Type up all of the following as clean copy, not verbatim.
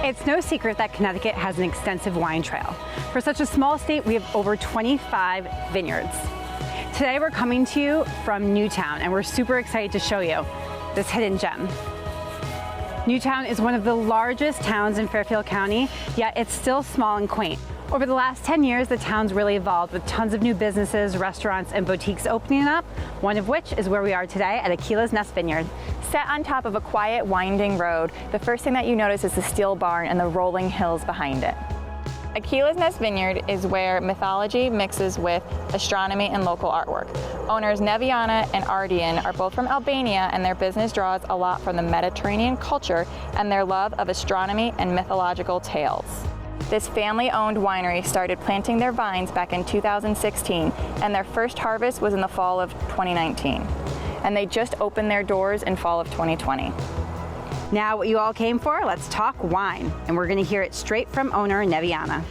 It's no secret that Connecticut has an extensive wine trail. For such a small state, we have over 25 vineyards. Today we're coming to you from Newtown, and we're super excited to show you this hidden gem. Newtown is one of the largest towns in Fairfield County, yet it's still small and quaint. Over the last 10 years, the town's really evolved with tons of new businesses, restaurants, and boutiques opening up, one of which is where we are today at Aquila's Nest Vineyard. Set on top of a quiet, winding road, the first thing that you notice is the steel barn and the rolling hills behind it. Aquila's Nest Vineyard is where mythology mixes with astronomy and local artwork. Owners Neviana and Ardian are both from Albania, and their business draws a lot from the Mediterranean culture and their love of astronomy and mythological tales. This family-owned winery started planting their vines back in 2016, and their first harvest was in the fall of 2019. And they just opened their doors in fall of 2020. Now what you all came for, let's talk wine. And we're gonna hear it straight from owner Neviana.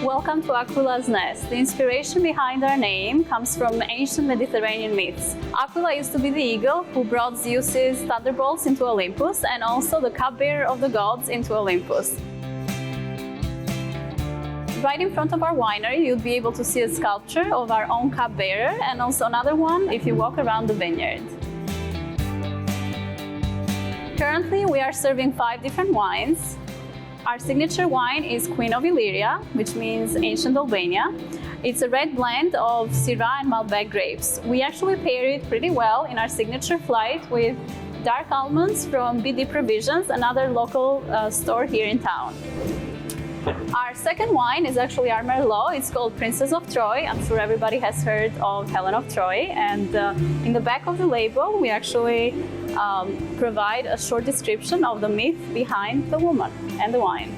Welcome to Aquila's Nest. The inspiration behind our name comes from ancient Mediterranean myths. Aquila used to be the eagle who brought Zeus's thunderbolts into Olympus, and also the cupbearer of the gods into Olympus. Right in front of our winery, you'll be able to see a sculpture of our own cupbearer, and also another one if you walk around the vineyard. Currently, we are serving 5 different wines. Our signature wine is Queen of Illyria, which means ancient Albania. It's a red blend of Syrah and Malbec grapes. We actually pair it pretty well in our signature flight with dark almonds from BD Provisions, another local store here in town. Our second wine is actually our Merlot. It's called Princess of Troy. I'm sure everybody has heard of Helen of Troy. And in the back of the label, we actually provide a short description of the myth behind the woman and the wine.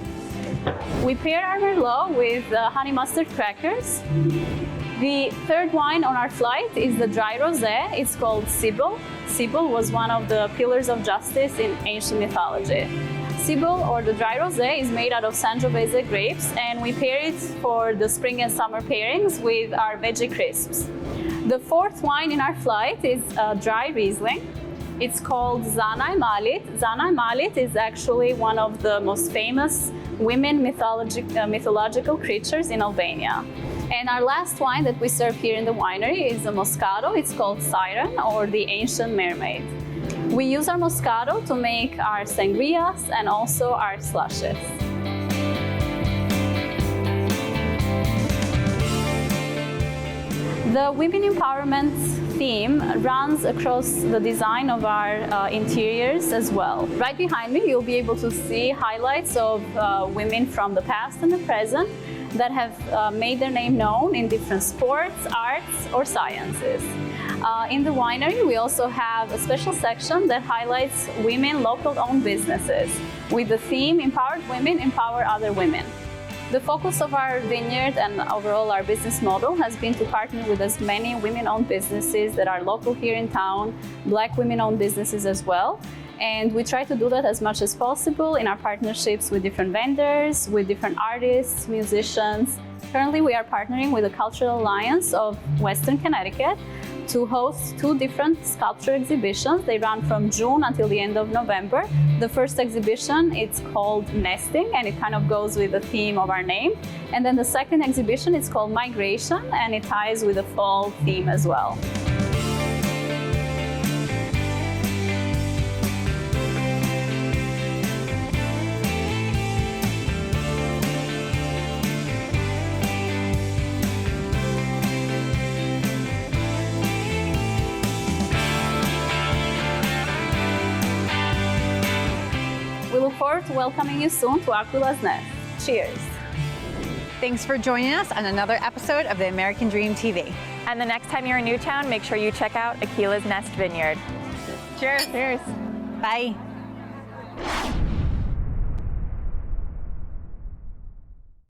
We pair our Merlot with honey mustard crackers. The third wine on our flight is the dry rosé. It's called Sibyl. Sibyl was one of the pillars of justice in ancient mythology. Sibyl, or the dry rosé, is made out of Sangiovese grapes, and we pair it for the spring and summer pairings with our veggie crisps. The fourth wine in our flight is dry Riesling. It's called Zanai Malit. Zanai Malit is actually one of the most famous women mythological creatures in Albania. And our last wine that we serve here in the winery is a Moscato. It's called Siren, or the Ancient Mermaid. We use our Moscato to make our sangrias and also our slushes. The women empowerment theme runs across the design of our interiors as well. Right behind me, you'll be able to see highlights of women from the past and the present that have made their name known in different sports, arts, or sciences. In the winery, we also have a special section that highlights women local-owned businesses with the theme Empowered Women Empower Other Women. The focus of our vineyard and overall our business model has been to partner with as many women-owned businesses that are local here in town, Black women-owned businesses as well. And we try to do that as much as possible in our partnerships with different vendors, with different artists, musicians. Currently, we are partnering with the Cultural Alliance of Western Connecticut to host 2 different sculpture exhibitions. They run from June until the end of November. The first exhibition, it's called Nesting, and it kind of goes with the theme of our name. And then the second exhibition, it's called Migration, and it ties with the fall theme as well. We look forward to welcoming you soon to Aquila's Nest. Cheers. Thanks for joining us on another episode of the American Dream TV. And the next time you're in Newtown, make sure you check out Aquila's Nest Vineyard. Cheers. Cheers. Bye.